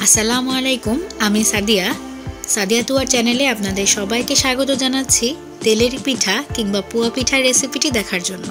আসসালামু আলাইকুম, আমি সাদিয়া। সাদিয়া তুয়ার চ্যানেলে আপনাদের সবাইকে স্বাগত জানাচ্ছি তেলের পিঠা কিংবা পুয়া পিঠার রেসিপিটি দেখার জন্য।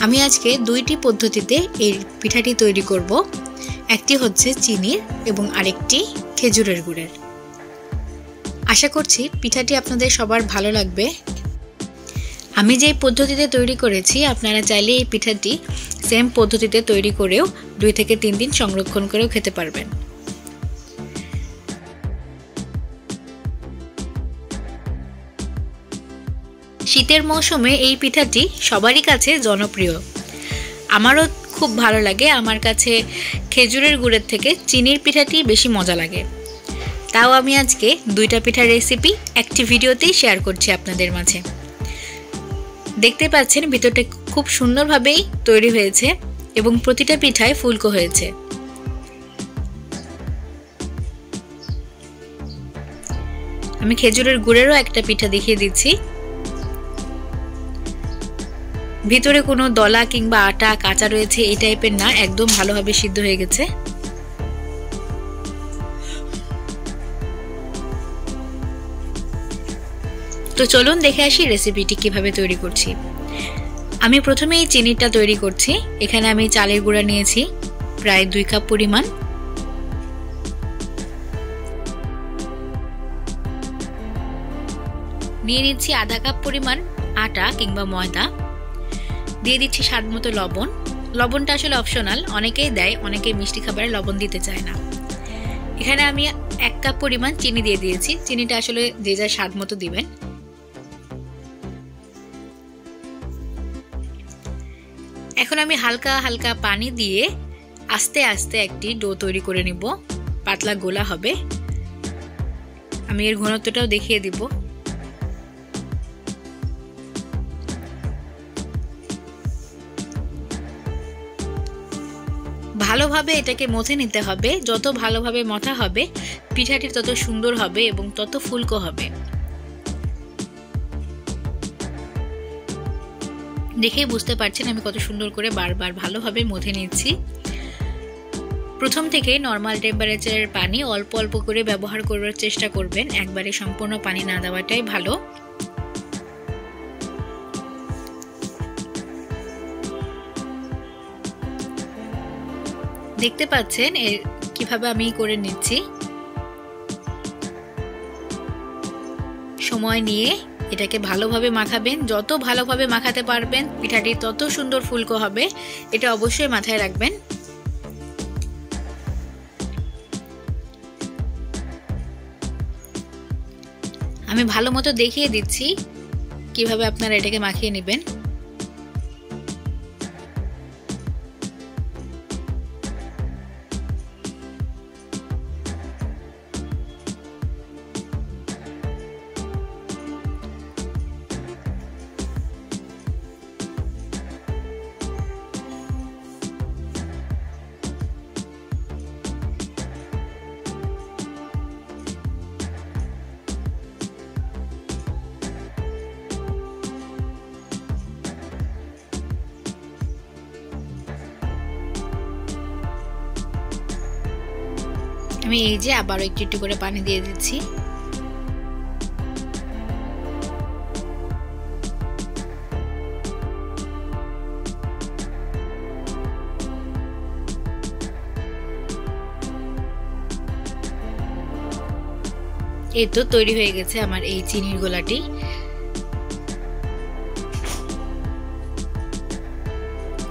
আমি আজকে দুইটি পদ্ধতিতে এই পিঠাটি তৈরি করব। একটি হচ্ছে চিনির এবং আরেকটি খেজুরের গুড়ের। আশা করছি পিঠাটি আপনাদের সবার ভালো লাগবে। আমি যে পদ্ধতিতে তৈরি করেছি আপনারা চাইলে এই পিঠাটি সেম পদ্ধতিতে তৈরি করেও 2 থেকে 3 দিন সংরক্ষণ করেও খেতে পারবেন। শীতের মৌসুমে এই পিঠাটি সবারই কাছে জনপ্রিয়। আমারও খুব ভালো লাগে। আমার কাছে খেজুরের গুড়ের থেকে চিনির পিঠাটি বেশি মজা লাগে। তাও আমি আজকে দুইটা পিঠার রেসিপি একটি ভিডিওতেই শেয়ার করছি আপনাদের মাঝে। দেখতে পাচ্ছেন ভিতরটা খুব সুন্দরভাবেই তৈরি হয়েছে এবং প্রতিটা পিঠায় ফুলকো হয়েছে। আমি খেজুরের গুড়েরও একটা পিঠা দেখিয়ে দিচ্ছি। ভিতরে কোনো দলা কিংবা আটা কাঁচা রয়েছে এই টাইপের না, একদম ভালোভাবে সিদ্ধ হয়ে গেছে। তো চলুন দেখে আসি রেসিপিটি কিভাবে তৈরি করছি। আমি প্রথমেই চিনিটা তৈরি করছি। এখানে আমি চালের গুঁড়া নিয়েছি প্রায় 2 কাপ পরিমাণ। নিয়ে নিচ্ছি আধা কাপ পরিমাণ আটা কিংবা ময়দা। দিয়ে দিচ্ছি স্বাদ মতো লবণ। লবণটা আসলে অপশনাল, অনেকেই দেয়, অনেকে মিষ্টি খাবারে লবণ দিতে চায় না। এখানে আমি 1 কাপ পরিমাণ চিনি দিয়ে দিয়েছি। চিনিটা আসলে যে যার স্বাদ মতো দিবেন। এখন আমি হালকা হালকা পানি দিয়ে আস্তে আস্তে একটি ডো তৈরি করে নিব। পাতলা গোলা হবে। আমি এর ঘনত্বটাও দেখিয়ে দিব। ভালোভাবে এটাকে মথে নিতে হবে। যত ভালোভাবে মথা হবে পিঠাটি তত সুন্দর হবে এবং তত ফুলকো হবে। দেখেই বুঝতে পারছেন আমি কত সুন্দর করে বারবার ভালোভাবে মথে নিচ্ছি। প্রথম থেকে নরমাল টেম্পারেচারের পানি অল্প অল্প করে ব্যবহার করার চেষ্টা করবেন। একবারে সম্পূর্ণ পানি না দেওয়াটাই ভালো। দেখতে পাচ্ছেন কিভাবে আমি করে নিচ্ছি। সময় নিয়ে এটাকে ভালোভাবে মাখাবেন। যত ভালোভাবে মাখাতে পারবেন পিঠাটি তত সুন্দর ফুলকো হবে। এটা অবশ্যই মাথায় রাখবেন। আমি ভালো মতো দেখিয়ে দিচ্ছি কিভাবে আপনারা এটাকে মাখিয়ে নেবেন। আমি এই যে আবারও একটু একটু করে পানি দিয়ে দিচ্ছি। এই তো তৈরি হয়ে গেছে আমার এই চিনির গোলাটি।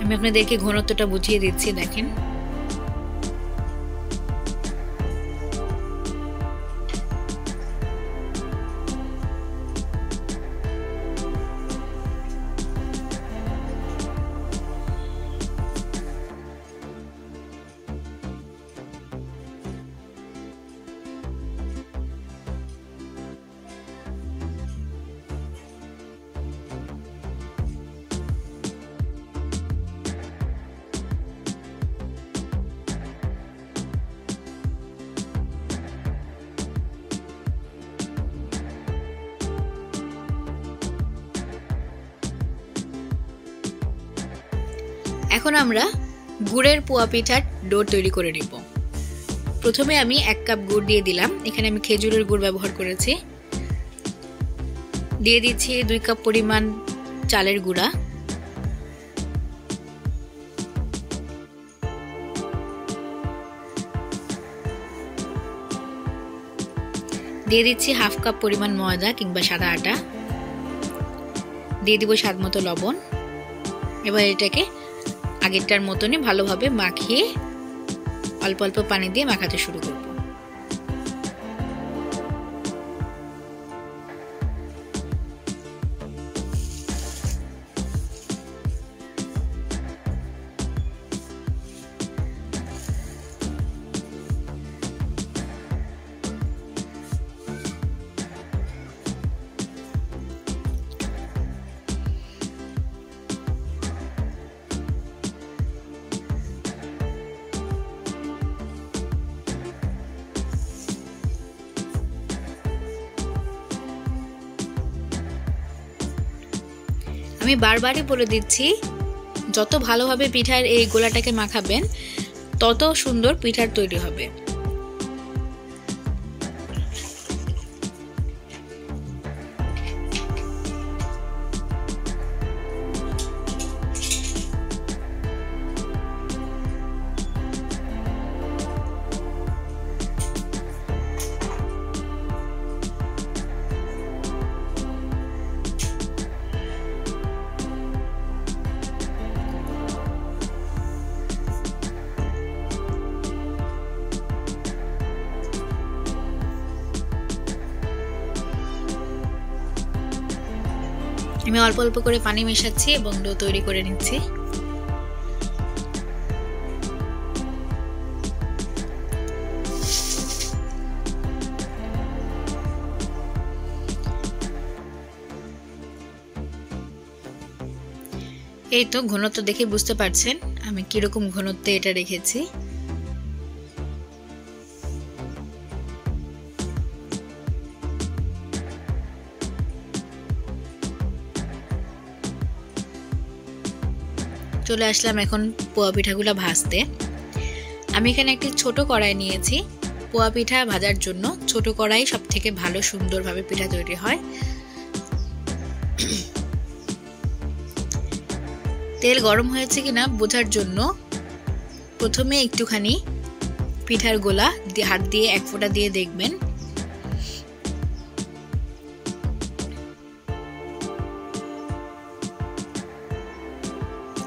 আমি আপনাদেরকে ঘনত্বটা বুঝিয়ে দিচ্ছি, দেখেন। এখন আমরা গুড়ের পোয়া পিঠার ডো তৈরি করে নিব। প্রথমে আমি 1 কাপ গুড় দিয়ে দিলাম। এখানে আমি খেজুরের গুড় ব্যবহার করেছি। দিয়ে দিচ্ছি 2 কাপ পরিমাণ চালের গুঁড়া, দিয়ে দিচ্ছি 1/2 কাপ পরিমাণ ময়দা কিংবা সাদা আটা, দিয়ে দিব স্বাদ মতো লবণ। এবার এটাকে আগেরটার মতনই ভালোভাবে মাখিয়ে অল্প অল্প পানি দিয়ে মাখাতে শুরু করব। আমি বারবারই বলে দিচ্ছি, যত ভালোভাবে পিঠার এই গোলাটাকে মাখাবেন তত সুন্দর পিঠার তৈরি হবে। আমি অল্প অল্প করে পানি মেশাচ্ছি এবং ডো তৈরি করে নিচ্ছি। এই তো ঘনত্ব দেখে বুঝতে পারছেন আমি কিরকম ঘনত্বে এটা রেখেছি। চলে আসলাম এখন পোয়া পিঠাগুলো ভাজতে। আমি এখানে একটি ছোট কড়াই নিয়েছি। পোয়া পিঠা ভাজার জন্য ছোট কড়াই সবথেকে ভালো, সুন্দরভাবে পিঠা তৈরি হয়। তেল গরম হয়েছে কিনা বোঝার জন্য প্রথমে একটুখানি পিঠার গোলা হাত দিয়ে 1 ফোঁটা দিয়ে দেখবেন।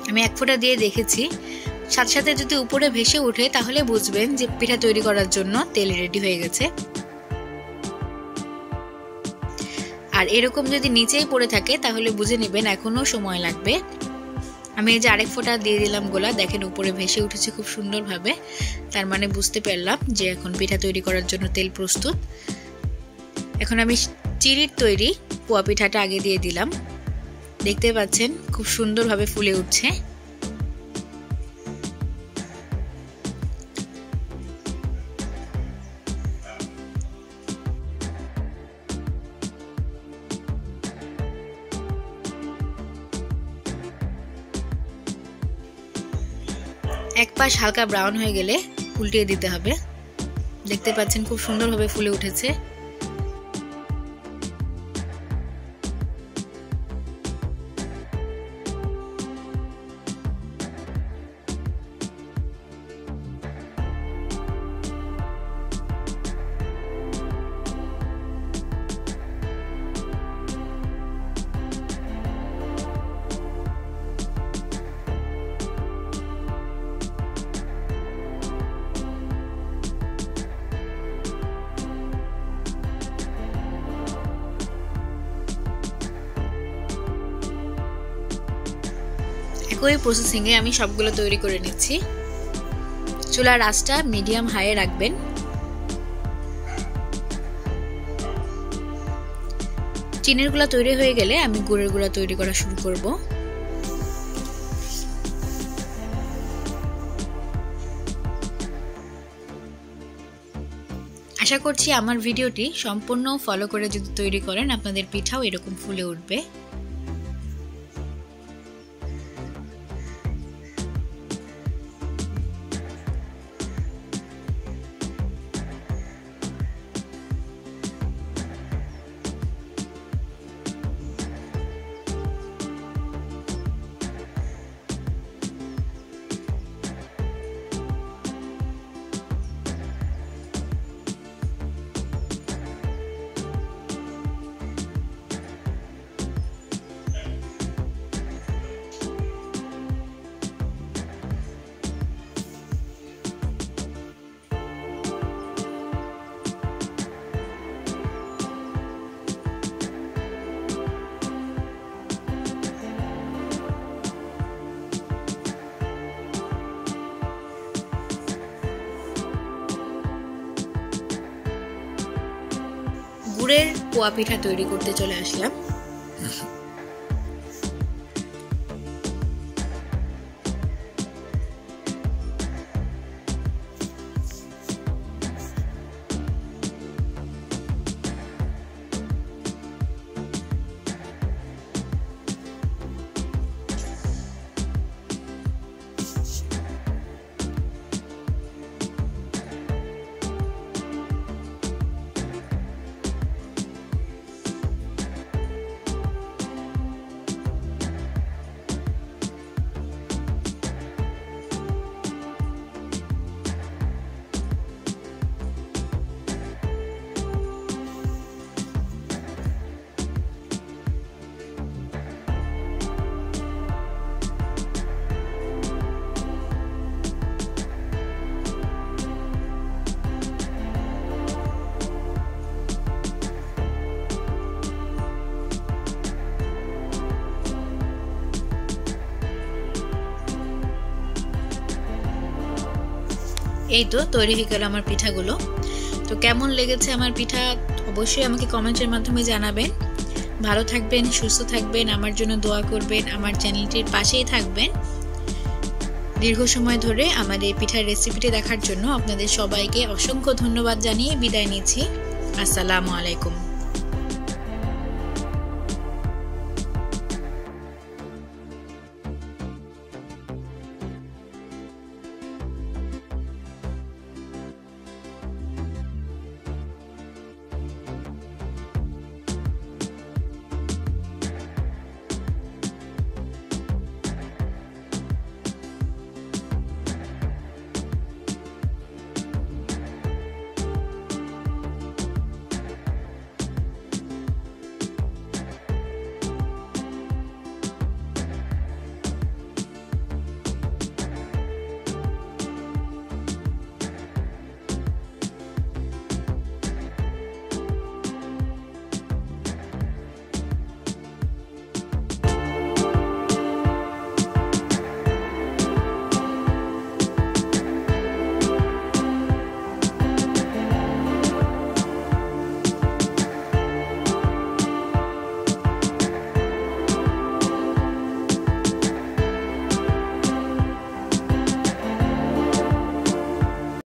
আমি 1 ফোঁটা দিয়ে দেখেছি, সাথে সাথে যদি উপরে ভেসে ওঠে তাহলে বুঝবেন যে পিঠা তৈরি করার জন্য তেল রেডি হয়ে গেছে। আর এরকম যদি নিচেই পড়ে থাকে তাহলে বুঝে নেবেন এখনো সময় লাগবে। আমি এই যে আরেক ফোঁটা দিয়ে দিলাম গোলা, দেখেন উপরে ভেসে উঠেছে খুব সুন্দরভাবে। তার মানে বুঝতে পারলাম যে এখন পিঠা তৈরি করার জন্য তেল প্রস্তুত। এখন আমি চিড়ির তৈরি পোয়া পিঠাটা আগে দিয়ে দিলাম। দেখতে পাচ্ছেন খুব সুন্দরভাবে ফুলে উঠছে। এক পাশ হালকা ব্রাউন হয়ে গেলে উল্টিয়ে দিতে হবে। দেখতে পাচ্ছেন খুব সুন্দরভাবে ফুলে উঠেছে। একই প্রসেসিংয়ে আমি সবগুলো তৈরি করে নিচ্ছি। চুলার আঁচটা মিডিয়াম হাইয়ে রাখবেন। চিনির গুঁড়া তৈরি হয়ে গেলে আমি গুড়ের গুঁড়া তৈরি করা শুরু করব। আশা করছি আমার ভিডিওটি সম্পূর্ণ ফলো করে যদি তৈরি করেন আপনাদের পিঠাও এরকম ফুলে উঠবে। গুড়ের পোয়া পিঠা তৈরি করতে চলে আসলাম। এই তো তৈরি হয়ে গেল আমার পিঠাগুলো। তো কেমন লেগেছে আমার পিঠা অবশ্যই আমাকে কমেন্টের মাধ্যমে জানাবেন। ভালো থাকবেন, সুস্থ থাকবেন, আমার জন্য দোয়া করবেন, আমার চ্যানেলটির পাশেই থাকবেন। দীর্ঘ সময় ধরে আমার এই পিঠার রেসিপিটি দেখার জন্য আপনাদের সবাইকে অসংখ্য ধন্যবাদ জানিয়ে বিদায় নিচ্ছি। আসসালামু আলাইকুম।